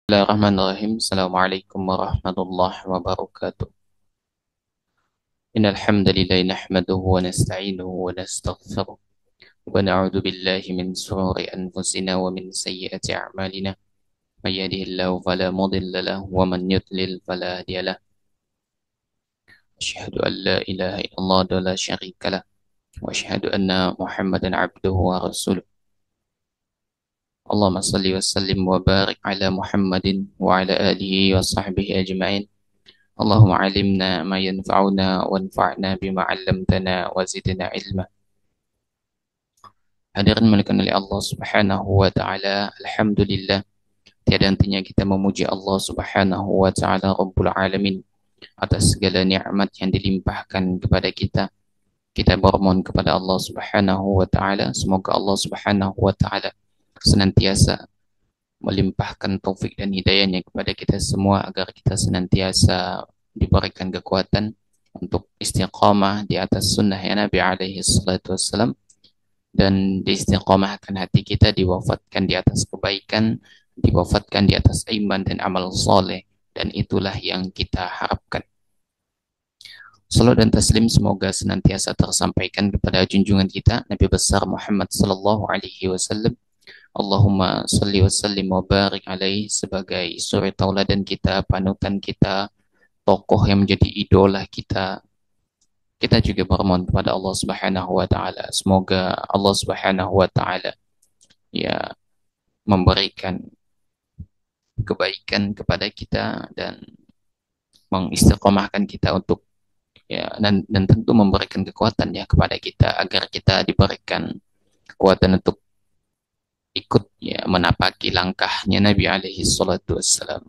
Bismillahirrahmanirrahim. Assalamualaikum warahmatullahi wabarakatuh. Innal hamdalillah nahmaduhu wa nasta'inuhu wa nastaghfiruh wa na'udzu billahi min shururi anfusina wa min sayyiati a'malina. May yahdihillahu fala mudilla lahu wa man yudlil fala hadiya lahu. Asyhadu an la ilaha illallah wa la syarika lah wa asyhadu anna Muhammadan 'abduhu wa rasuluh. Allahumma shalli wa sallim wa barik ala Muhammadin wa ala alihi wa sahbihi ajma'in. Allahumma alimna ma yanfa'una wanfa'na bima 'allamtana wa zidna ilma. Hadirin muliakan oleh Allah Subhanahu wa taala, alhamdulillah tiada hentinya kita memuji Allah Subhanahu wa taala Rabbul Alamin atas segala nikmat yang dilimpahkan kepada kita. Kita bermohon kepada Allah Subhanahu wa taala semoga Allah Subhanahu wa taala senantiasa melimpahkan taufik dan hidayahnya kepada kita semua agar kita senantiasa diberikan kekuatan untuk istiqamah di atas sunnah ya Nabi alaihi salatu wassalam, dan diistiqamahkan hati kita, diwafatkan di atas kebaikan, diwafatkan di atas iman dan amal soleh, dan itulah yang kita harapkan. Salat dan taslim semoga senantiasa tersampaikan kepada junjungan kita Nabi besar Muhammad sallallahu alaihi wasallam. Allahumma salli wa sallim wa barik alaih sebagai suri tauladan kita, panutan kita, tokoh yang menjadi idola kita. Kita juga bermohon kepada Allah Subhanahu wa taala semoga Allah Subhanahu wa taala ya memberikan kebaikan kepada kita dan mengistiqomahkan kita untuk ya dan tentu memberikan kekuatan ya kepada kita agar kita diberikan kekuatan untuk ikut ya menapaki langkahnya Nabi alaihi salatu wassalam.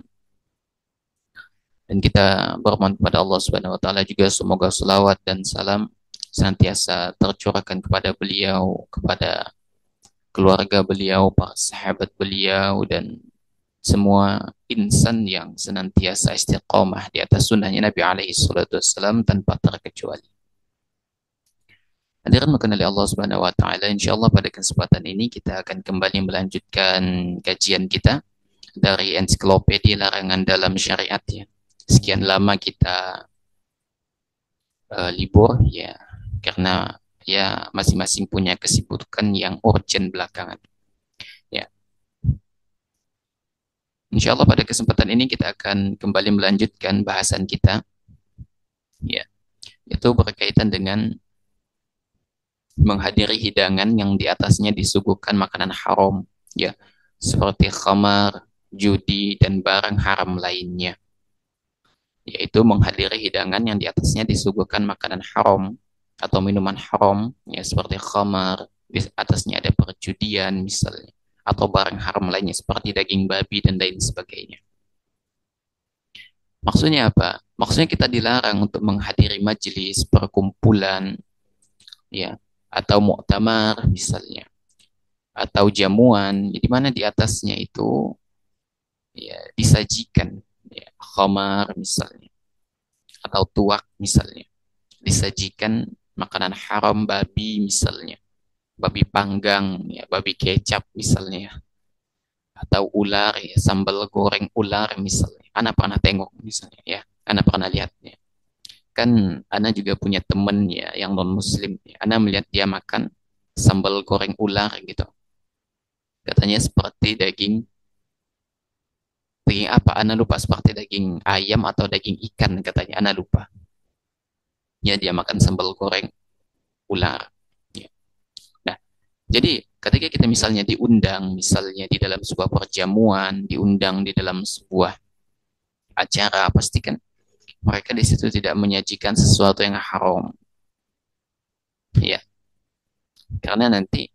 Dan kita bermohon kepada Allah Subhanahu wa taala juga semoga selawat dan salam senantiasa tercurahkan kepada beliau, kepada keluarga beliau, para sahabat beliau, dan semua insan yang senantiasa istiqomah di atas sunnahnya Nabi alaihi salatu wassalam tanpa terkecuali. Hadirin mengenali Allah Subhanahu wa taala, insyaallah pada kesempatan ini kita akan kembali melanjutkan kajian kita dari ensiklopedia larangan dalam syariat ya. Sekian lama kita libur ya karena ya masing-masing punya kesibukan yang urgent belakangan. Ya. Insyaallah pada kesempatan ini kita akan kembali melanjutkan bahasan kita. Ya. Itu berkaitan dengan menghadiri hidangan yang di atasnya disuguhkan makanan haram ya, seperti khamar, judi dan barang haram lainnya. Yaitu menghadiri hidangan yang di atasnya disuguhkan makanan haram atau minuman haram ya, seperti khamar, di atasnya ada perjudian misalnya, atau barang haram lainnya seperti daging babi dan lain sebagainya. Maksudnya apa? Maksudnya kita dilarang untuk menghadiri majelis perkumpulan ya, atau muktamar misalnya, atau jamuan di mana di atasnya itu ya disajikan ya, khamar misalnya atau tuak misalnya, disajikan makanan haram babi misalnya, babi panggang ya, babi kecap misalnya, atau ular ya, sambal goreng ular misalnya. Ana pernah tengok misalnya ya, ana pernah lihat ya. Kan ana juga punya temen ya yang non muslim ya. Ana melihat dia makan sambal goreng ular gitu, katanya seperti daging apa ana lupa, seperti daging ayam atau daging ikan katanya, ana lupa ya, dia makan sambal goreng ular ya. Nah, jadi ketika kita misalnya diundang misalnya di dalam sebuah perjamuan, diundang di dalam sebuah acara, pastikan mereka di situ tidak menyajikan sesuatu yang haram ya, karena nanti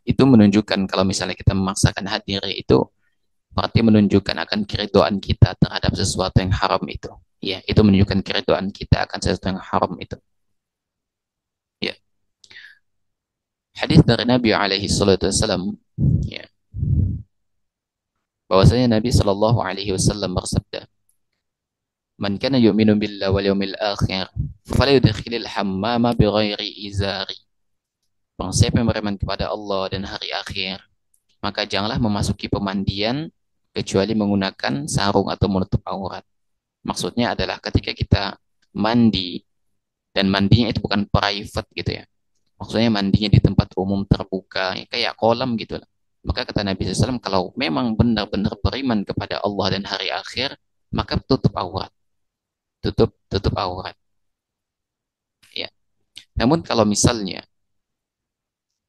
itu menunjukkan kalau misalnya kita memaksakan hadir itu berarti menunjukkan akan keridoan kita terhadap sesuatu yang haram itu. Ya, itu menunjukkan keridoan kita akan sesuatu yang haram itu. Ya. Hadis dari Nabi alaihi salatu wasallam ya, bahwasanya Nabi sallallahu alaihi wasallam bersabda, "Man kana yu'minu billahi wal yawmil akhir, falyudkhilil hammama bighairi izari." Barang siapa yang beriman kepada Allah dan hari akhir, maka janganlah memasuki pemandian kecuali menggunakan sarung atau menutup aurat. Maksudnya adalah ketika kita mandi, dan mandinya itu bukan private gitu ya. Maksudnya mandinya di tempat umum terbuka, ya, kayak kolam gitu lah. Maka kata Nabi SAW, kalau memang benar-benar beriman kepada Allah dan hari akhir, maka tutup aurat, tutup aurat. Ya. Namun kalau misalnya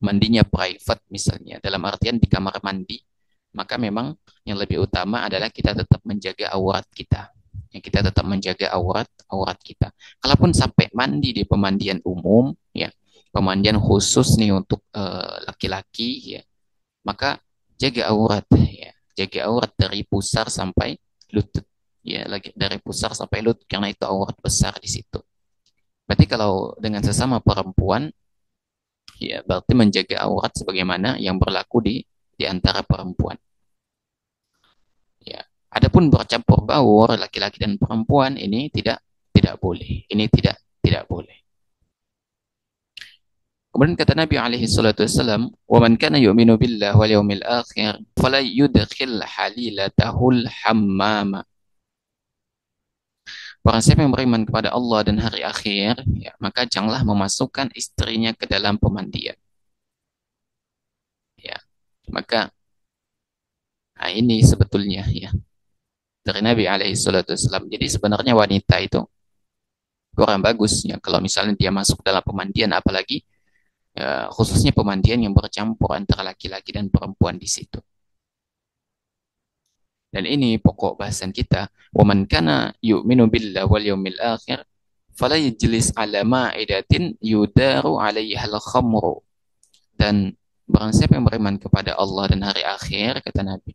mandinya private misalnya, dalam artian di kamar mandi, maka memang yang lebih utama adalah kita tetap menjaga aurat kita. Ya, kita tetap menjaga aurat kita. Kalaupun sampai mandi di pemandian umum, ya, pemandian khusus nih untuk laki-laki, ya, maka jaga aurat, ya, jaga aurat dari pusar sampai lutut, ya, lagi dari pusar sampai lutut karena itu aurat besar di situ. Berarti kalau dengan sesama perempuan, ya, berarti menjaga aurat sebagaimana yang berlaku di antara perempuan. Ya. Adapun bercampur baur laki-laki dan perempuan ini tidak boleh. Ini tidak boleh. Kemudian kata Nabi alaihi salatu wasallam, "Wa man kana yu'minu billah wal yawmil akhir fala yudkhil halilatahul hammama." Barang siapa yang beriman kepada Allah dan hari akhir, ya, maka janganlah memasukkan istrinya ke dalam pemandian. Ya. Maka ini sebetulnya ya dari Nabi alaihi salatu wasallam. Jadi sebenarnya wanita itu kurang bagus ya kalau misalnya dia masuk dalam pemandian, apalagi khususnya pemandian yang bercampur antara laki-laki dan perempuan di situ. Dan ini pokok bahasan kita. Wa man kana yu'minu billahi wal yawmil akhir fala yajlis ala ma'idatin yudaru 'alaiha al-khamru. Dan barang siapa yang beriman kepada Allah dan hari akhir, kata Nabi,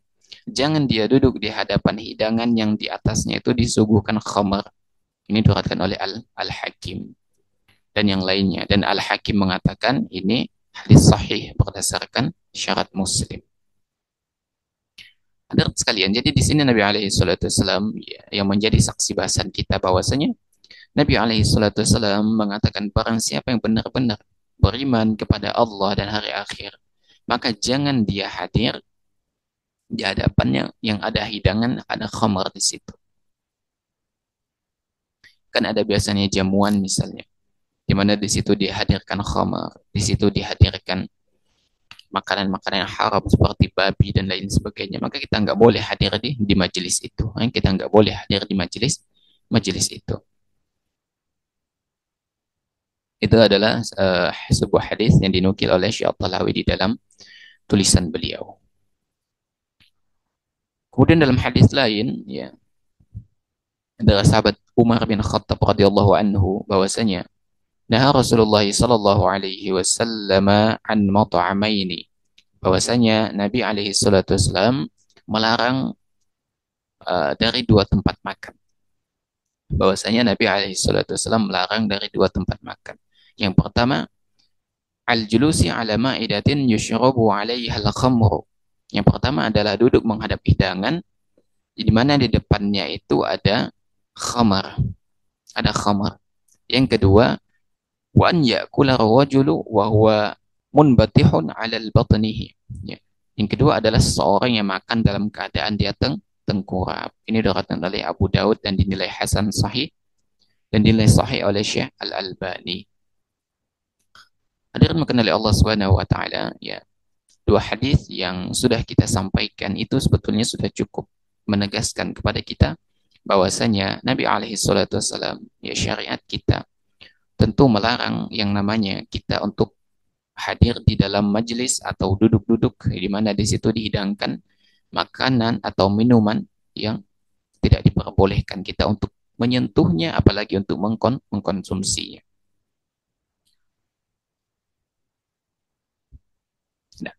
jangan dia duduk di hadapan hidangan yang di atasnya itu disuguhkan khamr. Ini diriwayatkan oleh Al-Hakim dan yang lainnya. Dan Al-Hakim mengatakan ini hadis sahih berdasarkan syarat Muslim. Hadirin sekalian, jadi di sini Nabi alaihi salatu wasallam, ya, yang menjadi saksi bahasan kita bahwasanya Nabi alaihi salatu wasallam mengatakan barang siapa yang benar-benar beriman kepada Allah dan hari akhir, maka jangan dia hadir di hadapannya yang ada hidangan, ada khamar di situ. Kan ada biasanya jamuan misalnya, di mana di situ dihadirkan khamar, di situ dihadirkan makanan-makanan yang haram seperti babi dan lain sebagainya, maka kita nggak boleh hadir di majelis itu. Kita nggak boleh hadir di majelis itu. Itu adalah sebuah hadis yang dinukil oleh Syekh Al-Talawi di dalam tulisan beliau. Kemudian dalam hadis lain, ya, adalah sahabat Umar bin Khattab radhiyallahu anhu bahwasanya nah Rasulullah sallallahu alaihi wasallam an mat'amaini, bahwasanya Nabi alaihi salatu wasallam melarang dari dua tempat makan. Bahwasanya Nabi alaihi salatu wasallam melarang dari dua tempat makan. Yang pertama, al-julusi ala ma'idatin yushrabu 'alaiha al-khamru. Yang pertama adalah duduk menghadap hidangan di mana di depannya itu ada khamar, ada khamar. Yang kedua, wa an ya'kula rajulu wa huwa munbatihun 'ala batnihi. Ya. Yang kedua adalah seseorang yang makan dalam keadaan dia tengkurap. Ini diriwayatkan oleh Abu Daud dan dinilai hasan sahih dan dinilai sahih oleh Syekh Al-Albani. Hadirin mengenali Allah Subhanahu wa taala, ya. Dua hadis yang sudah kita sampaikan itu sebetulnya sudah cukup menegaskan kepada kita bahwasanya Nabi alaihi salatu wasallam, ya, syariat kita tentu melarang yang namanya kita untuk hadir di dalam majelis atau duduk-duduk di mana di situ dihidangkan makanan atau minuman yang tidak diperbolehkan kita untuk menyentuhnya apalagi untuk mengkonsumsinya. Nah,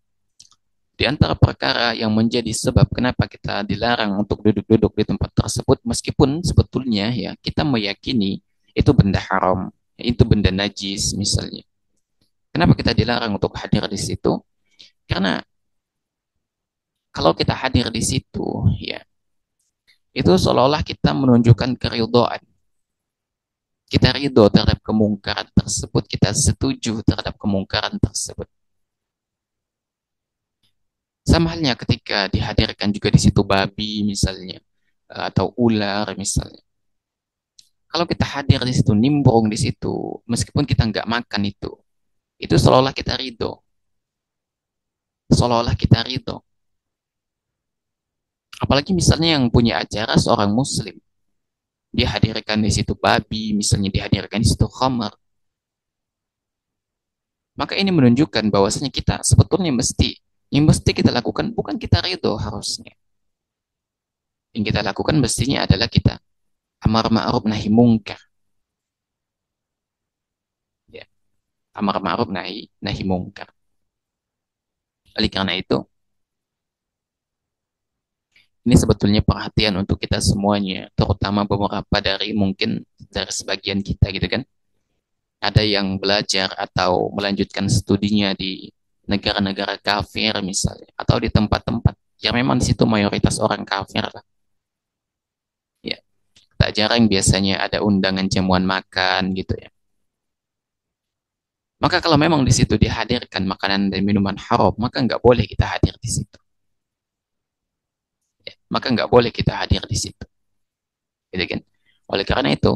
di antara perkara yang menjadi sebab kenapa kita dilarang untuk duduk-duduk di tempat tersebut, meskipun sebetulnya ya kita meyakini itu benda haram, itu benda najis misalnya. Kenapa kita dilarang untuk hadir di situ? Karena kalau kita hadir di situ, ya, itu seolah-olah kita menunjukkan keridhaan. Kita ridho terhadap kemungkaran tersebut, kita setuju terhadap kemungkaran tersebut. Sama halnya ketika dihadirkan juga di situ babi misalnya, atau ular misalnya. Kalau kita hadir di situ, nimbrung di situ, meskipun kita nggak makan itu seolah-olah kita ridho, seolah-olah kita ridho. Apalagi misalnya yang punya acara seorang muslim, dia hadirkan di situ babi, misalnya dihadirkan di situ khamar, maka ini menunjukkan bahwasanya kita sebetulnya yang mesti kita lakukan bukan kita ridho harusnya. Yang kita lakukan mestinya adalah kita amar ma'ruf nahi mungkar. Ya, amar ma'ruf nahi mungkar. Oleh karena itu, ini sebetulnya perhatian untuk kita semuanya, terutama beberapa dari mungkin dari sebagian kita gitu kan. Ada yang belajar atau melanjutkan studinya di negara-negara kafir misalnya, atau di tempat-tempat yang memang di situ mayoritas orang kafir lah. Ya, tak jarang biasanya ada undangan jamuan makan gitu ya. Maka kalau memang di situ dihadirkan makanan dan minuman haram, maka nggak boleh kita hadir di situ. Ya, maka nggak boleh kita hadir di situ. Gitu kan? Oleh karena itu,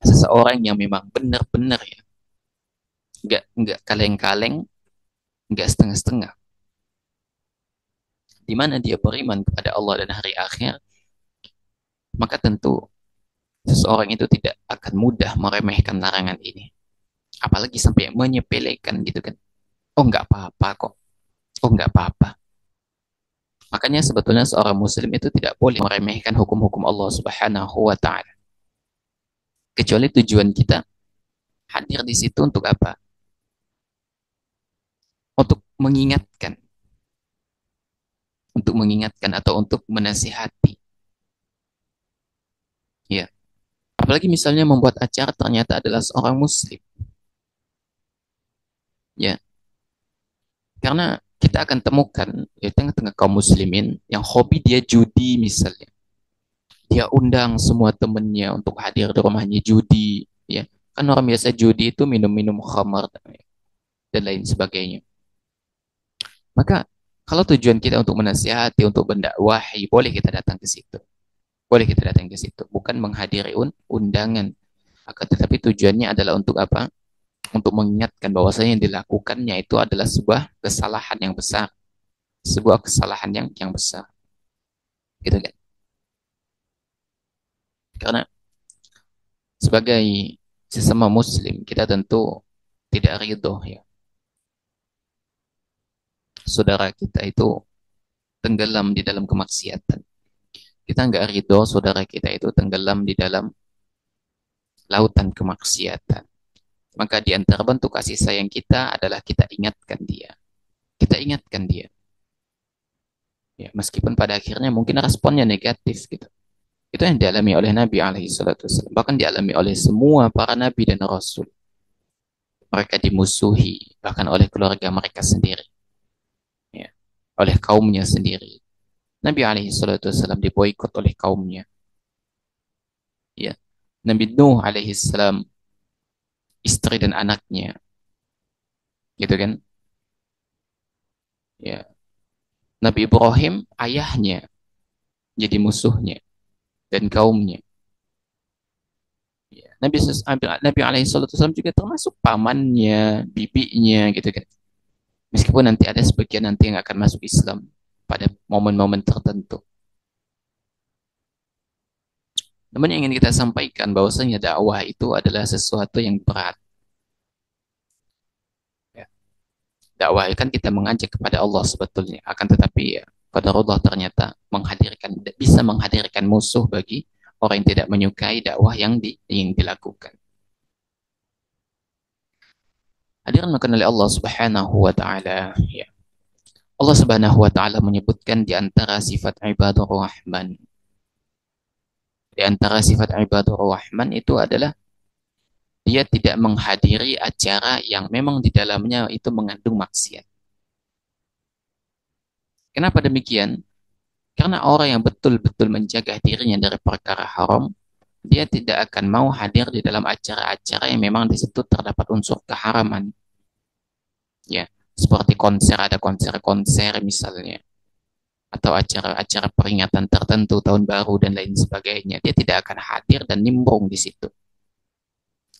seseorang yang memang benar-benar ya, nggak kaleng-kaleng, nggak setengah-setengah, di mana dia beriman kepada Allah dan hari akhir, maka tentu seseorang itu tidak akan mudah meremehkan larangan ini. Apalagi sampai menyepelekan gitu kan. Oh nggak apa-apa kok. Oh nggak apa-apa. Makanya sebetulnya seorang muslim itu tidak boleh meremehkan hukum-hukum Allah Subhanahu wa taala. Kecuali tujuan kita hadir di situ untuk apa? Untuk mengingatkan, atau untuk menasihati. Ya. Apalagi misalnya membuat acara ternyata adalah seorang muslim. Ya. Karena kita akan temukan di tengah-tengah kaum muslimin yang hobi dia judi misalnya. Dia undang semua temennya untuk hadir di rumahnya judi, ya. Kan orang biasa judi itu minum-minum khamar dan lain sebagainya. Maka kalau tujuan kita untuk menasihati, untuk mendakwahi, boleh kita datang ke situ. Boleh kita datang ke situ, bukan menghadiri undangan. Akan tetapi tujuannya adalah untuk apa? Untuk mengingatkan bahwasanya yang dilakukannya itu adalah sebuah kesalahan yang besar, sebuah kesalahan yang besar, gitu kan? Karena sebagai sesama muslim kita tentu tidak ridho ya saudara kita itu tenggelam di dalam kemaksiatan. Kita nggak ridho saudara kita itu tenggelam di dalam lautan kemaksiatan. Maka di antara bentuk kasih sayang kita adalah kita ingatkan dia. Kita ingatkan dia. Ya, meskipun pada akhirnya mungkin responnya negatif gitu. Itu yang dialami oleh Nabi alaihi salatu wasallam. Bahkan dialami oleh semua para nabi dan rasul. Mereka dimusuhi bahkan oleh keluarga mereka sendiri. Ya, oleh kaumnya sendiri. Nabi alaihi salatu wasallam diboikot oleh kaumnya. Ya. Nabi Nuh alaihi salam istri dan anaknya, gitu kan? Ya. Nabi Ibrahim ayahnya jadi musuhnya dan kaumnya. Ya. Nabi alaihi salatu wasallam juga termasuk pamannya, bibinya, gitu kan? Meskipun nanti ada sebagian nanti yang akan masuk Islam pada momen-momen tertentu. Namun yang ingin kita sampaikan bahwasanya dakwah itu adalah sesuatu yang berat. Ya. Dakwah kan kita mengajak kepada Allah sebetulnya, akan tetapi ya, qadarullah ternyata bisa menghadirkan musuh bagi orang yang tidak menyukai dakwah yang dilakukan. Hadirin makan oleh Allah Subhanahu wa taala, ya. Allah Subhanahu wa taala menyebutkan di antara sifat ibadur rahman. Di antara sifat ibadur rahman itu adalah dia tidak menghadiri acara yang memang di dalamnya itu mengandung maksiat. Kenapa demikian? Karena orang yang betul-betul menjaga dirinya dari perkara haram, dia tidak akan mau hadir di dalam acara-acara yang memang di situ terdapat unsur keharaman. Ya, Seperti konser, ada konser-konser misalnya, atau acara-acara peringatan tertentu tahun baru dan lain sebagainya, dia tidak akan hadir dan nimbrung di situ.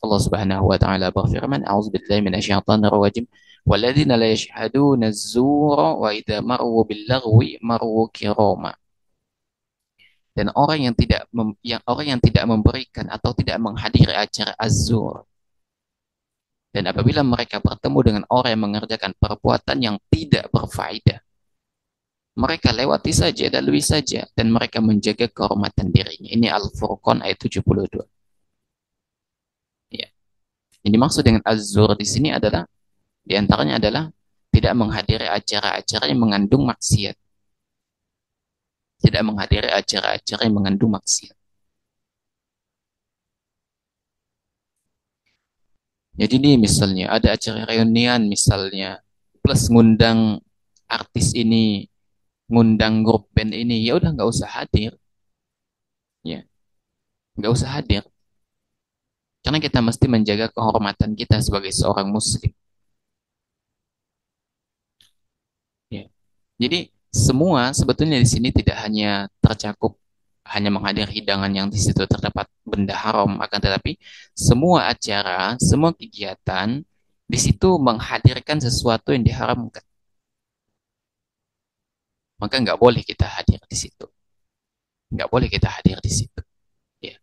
Allah Subhanahu wa taala berfirman, "A'udzubillahi minasyaitonir rajim. Walladzina la yashhaduna az-zura wa idza marru bil lagwi marru kirama." Dan orang yang tidak memberikan atau tidak menghadiri acara az-zur, dan apabila mereka bertemu dengan orang yang mengerjakan perbuatan yang tidak berfaedah, mereka lewati saja dan lalui saja, dan mereka menjaga kehormatan dirinya. Ini Al-Furqan ayat 72. Ya. Yang dimaksud dengan az-zur di sini adalah, di antaranya adalah tidak menghadiri acara-acara yang mengandung maksiat. Tidak menghadiri acara-acara yang mengandung maksiat. Jadi ini misalnya ada acara reunian misalnya, plus ngundang artis ini, ngundang grup band ini, ya udah nggak usah hadir, ya nggak usah hadir, karena kita mesti menjaga kehormatan kita sebagai seorang muslim. Ya. Jadi semua sebetulnya di sini tidak hanya tercakup hanya menghadiri hidangan yang di situ terdapat benda haram, akan tetapi semua acara, semua kegiatan di situ menghadirkan sesuatu yang diharamkan. Maka nggak boleh kita hadir di situ. Nggak boleh kita hadir di situ. Ya.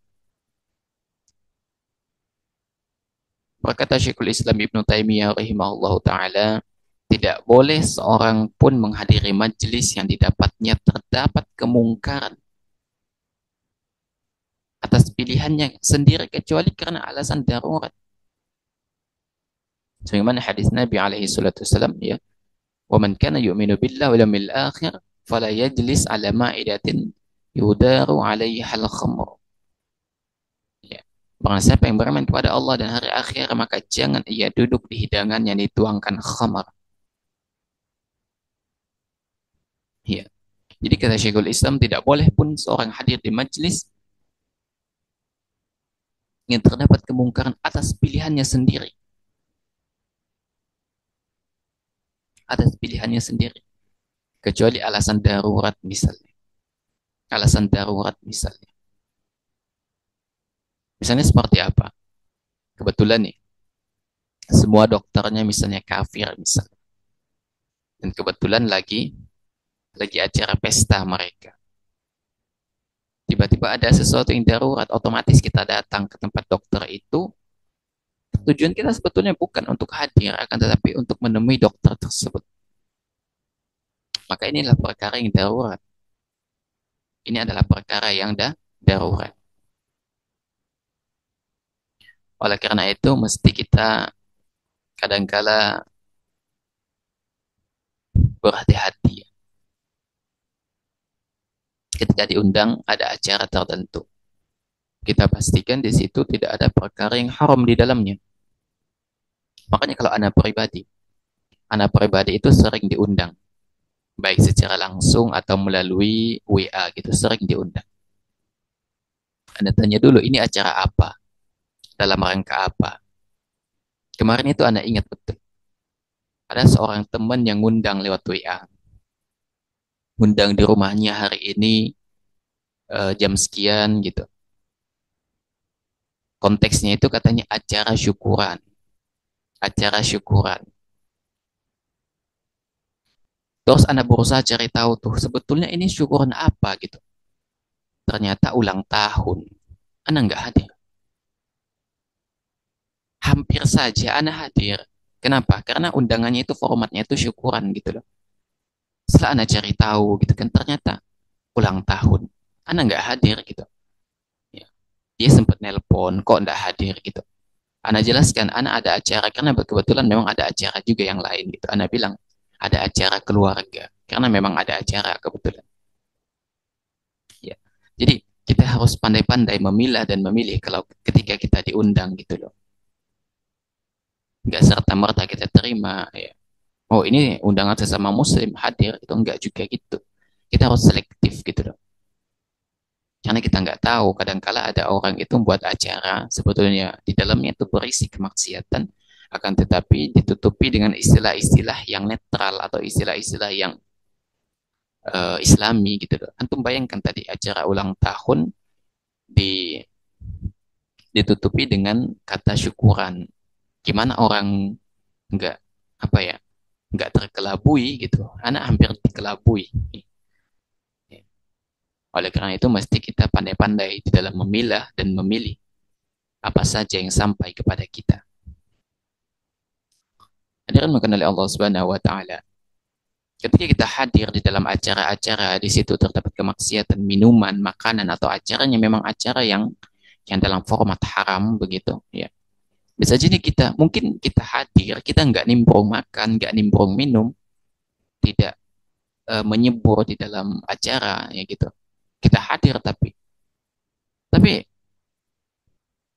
Berkata Syekhul Islam Ibnu Taimiyah rahimahullah ta'ala, tidak boleh seorang pun menghadiri majelis yang didapatnya terdapat kemungkaran atas pilihannya sendiri kecuali karena alasan darurat. Sebagaimana hadis Nabi alaihi salatu wasallam, ya, "Wa man kana yu'minu billahi wal yawmil akhir fala yajlis ala ma'idatin yudaru 'alaiha al-khamr." Ya. Barang siapa yang beriman kepada Allah dan hari akhir, maka jangan ia duduk di hidangan yang dituangkan khamar. Ya. Jadi kata Syekhul Islam, tidak boleh pun seorang hadir di majlis yang terdapat kemungkaran atas pilihannya sendiri. Atas pilihannya sendiri. Kecuali alasan darurat misalnya. Alasan darurat misalnya. Misalnya seperti apa? Kebetulan nih, semua dokternya misalnya kafir misalnya. Dan kebetulan lagi acara pesta mereka. Tiba-tiba ada sesuatu yang darurat, otomatis kita datang ke tempat dokter itu. Tujuan kita sebetulnya bukan untuk hadir, akan tetapi untuk menemui dokter tersebut. Maka inilah perkara yang darurat. Ini adalah perkara yang darurat. Oleh karena itu, mesti kita kadangkala berhati-hati ketika diundang ada acara tertentu. Kita pastikan di situ tidak ada perkara yang haram di dalamnya. Makanya kalau anak pribadi itu sering diundang, baik secara langsung atau melalui WA gitu, sering diundang. Anda tanya dulu, ini acara apa? Dalam rangka apa? Kemarin itu Anda ingat betul. Ada seorang teman yang ngundang lewat WA. Ngundang di rumahnya hari ini jam sekian gitu. Konteksnya itu katanya acara syukuran. Acara syukuran. Terus Anda berusaha cari tahu tuh, sebetulnya ini syukuran apa gitu. Ternyata ulang tahun. Anda nggak hadir. Hampir saja Anda hadir. Kenapa? Karena undangannya itu formatnya itu syukuran gitu loh. Setelah Anda cari tahu gitu kan, ternyata ulang tahun. Anda nggak hadir gitu. Ya. Dia sempat nelpon, kok nggak hadir gitu. Anda jelaskan, Anda ada acara, karena kebetulan memang ada acara juga yang lain gitu. Anda bilang, ada acara keluarga. Karena memang ada acara kebetulan. Ya. Jadi, kita harus pandai-pandai memilah dan memilih kalau ketika kita diundang gitu loh. Nggak serta-merta kita terima. Ya. Oh, ini undangan sesama muslim hadir, itu enggak juga gitu. Kita harus selektif gitu loh. Karena kita nggak tahu, kadangkala ada orang itu membuat acara, sebetulnya di dalamnya itu berisi kemaksiatan, Akan tetapi ditutupi dengan istilah-istilah yang netral atau istilah-istilah yang Islami gitu loh. Antum bayangkan tadi acara ulang tahun di ditutupi dengan kata syukuran. Gimana orang nggak apa ya nggak terkelabui gitu? Anak hampir dikelabui. Oleh karena itu mesti kita pandai-pandai di dalam memilah dan memilih apa saja yang sampai kepada kita. Hadirin makan oleh Allah Subhanahu wa taala. Ketika kita hadir di dalam acara-acara di situ terdapat kemaksiatan, minuman, makanan atau acaranya memang acara yang dalam format haram begitu, ya. Bisa jadi kita mungkin kita hadir, kita nggak nimbrung makan, nggak nimbrung minum, tidak menyebur di dalam acara, ya gitu. Kita hadir tapi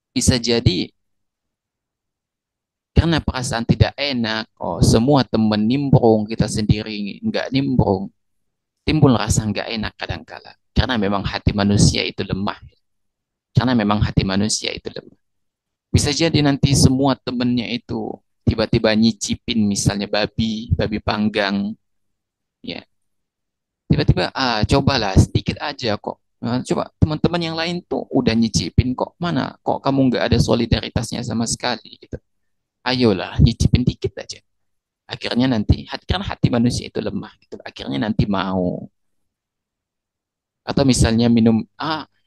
bisa jadi karena perasaan tidak enak, oh semua teman nimbrung, kita sendiri nggak nimbrung, timbul rasa nggak enak kadangkala. Karena memang hati manusia itu lemah. Karena memang hati manusia itu lemah. Bisa jadi nanti semua temennya itu tiba-tiba nyicipin misalnya babi panggang, ya. Tiba-tiba, cobalah sedikit aja kok. Coba teman-teman yang lain tuh udah nyicipin kok. Mana kok kamu nggak ada solidaritasnya sama sekali gitu. Ayolah, nyicipin dikit aja. Akhirnya nanti, karena hati manusia itu lemah gitu. Akhirnya nanti mau. Atau misalnya minum,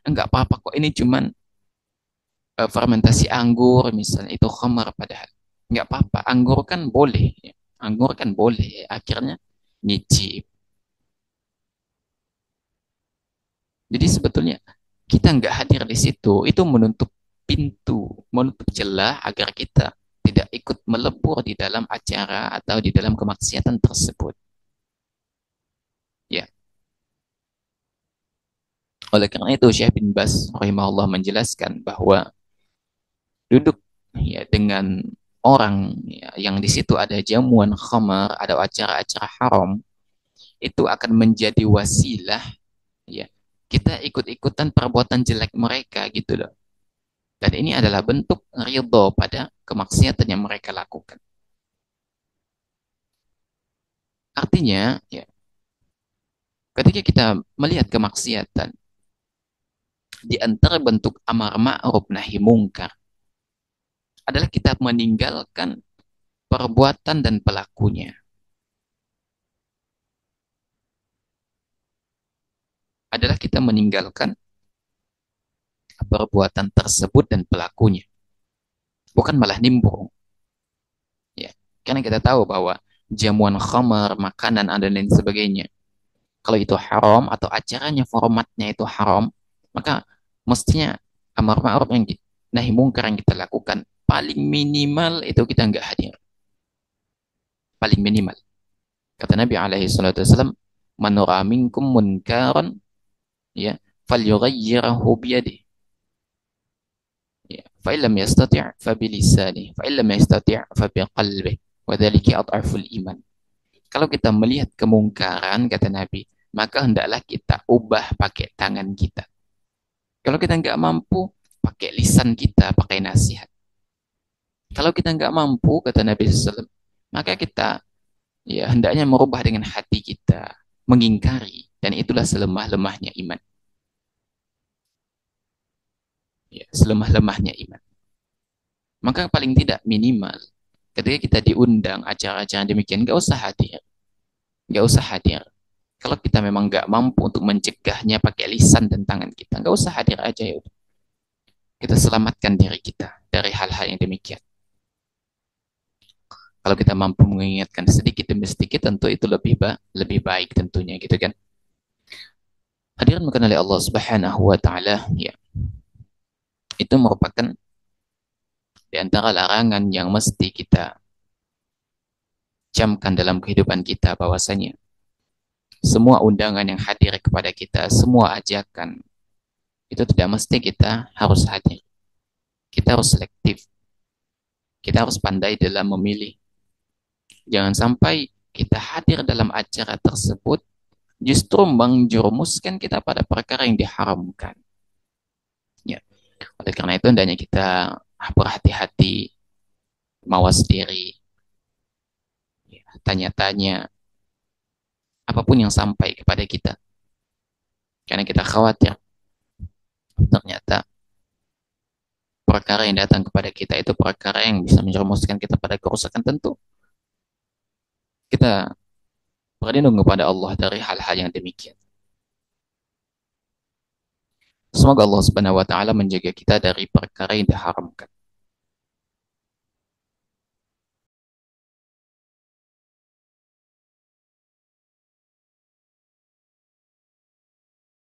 enggak apa-apa kok ini cuman fermentasi anggur misalnya itu khamar padahal nggak apa-apa anggur kan boleh ya. Anggur kan boleh akhirnya nyicip. Jadi sebetulnya kita nggak hadir di situ itu menutup pintu, menutup celah agar kita tidak ikut melebur di dalam acara atau di dalam kemaksiatan tersebut, ya. Oleh karena itu Syekh bin Bas rahimahullah menjelaskan bahwa duduk ya dengan orang ya, yang di situ ada jamuan khamar, ada acara-acara haram, itu akan menjadi wasilah ya kita ikut-ikutan perbuatan jelek mereka gitu loh. Dan ini adalah bentuk ridho pada kemaksiatan yang mereka lakukan. Artinya ya ketika kita melihat kemaksiatan di antara bentuk amar ma'ruf nahi mungkar adalah kita meninggalkan perbuatan dan pelakunya. Adalah kita meninggalkan perbuatan tersebut dan pelakunya, bukan malah nimbrung. Ya, karena kita tahu bahwa jamuan khamar, makanan dan lain sebagainya, kalau itu haram atau acaranya formatnya itu haram, maka mestinya amar ma'ruf yang nahi mungkar yang kita lakukan paling minimal itu kita nggak hadir, paling minimal. Kata Nabi alaihi salatu wasallam, "Man ra'a minkum munkaran ya, falyughayyirhu biyadihi." Ya, fa illam yastati' fa bilisanihi, fa illam yastati' fa biqalbihi, wa dzalika adhaful iman. Kalau kita melihat kemungkaran kata Nabi, maka hendaklah kita ubah pakai tangan kita. Kalau kita nggak mampu, pakai lisan kita, pakai nasihat. Kalau kita nggak mampu, kata Nabi SAW, maka kita ya hendaknya merubah dengan hati kita, mengingkari, dan itulah selemah-lemahnya iman. Ya, selemah-lemahnya iman. Maka paling tidak minimal, ketika kita diundang acara-acara demikian, nggak usah hadir, nggak usah hadir. Kalau kita memang nggak mampu untuk mencegahnya pakai lisan dan tangan kita, nggak usah hadir aja ya. Kita selamatkan diri kita dari hal-hal yang demikian. Kalau kita mampu mengingatkan sedikit demi sedikit, tentu itu lebih baik tentunya gitu kan. Hadirin bukan oleh Allah Subhanahu wa taala, ya. Itu merupakan di antara larangan yang mesti kita camkan dalam kehidupan kita bahwasanya semua undangan yang hadir kepada kita, semua ajakan itu tidak mesti kita harus hadir. Kita harus selektif. Kita harus pandai dalam memilih. Jangan sampai kita hadir dalam acara tersebut justru menjerumuskan kita pada perkara yang diharamkan. Ya. Oleh karena itu hendaknya kita berhati-hati mawas diri, ya, tanya-tanya, apapun yang sampai kepada kita. Karena kita khawatir ternyata perkara yang datang kepada kita itu perkara yang bisa menjerumuskan kita pada kerusakan. Tentu kita berlindung kepada Allah dari hal-hal yang demikian. Semoga Allah Subhanahu wa taala menjaga kita dari perkara yang diharamkan.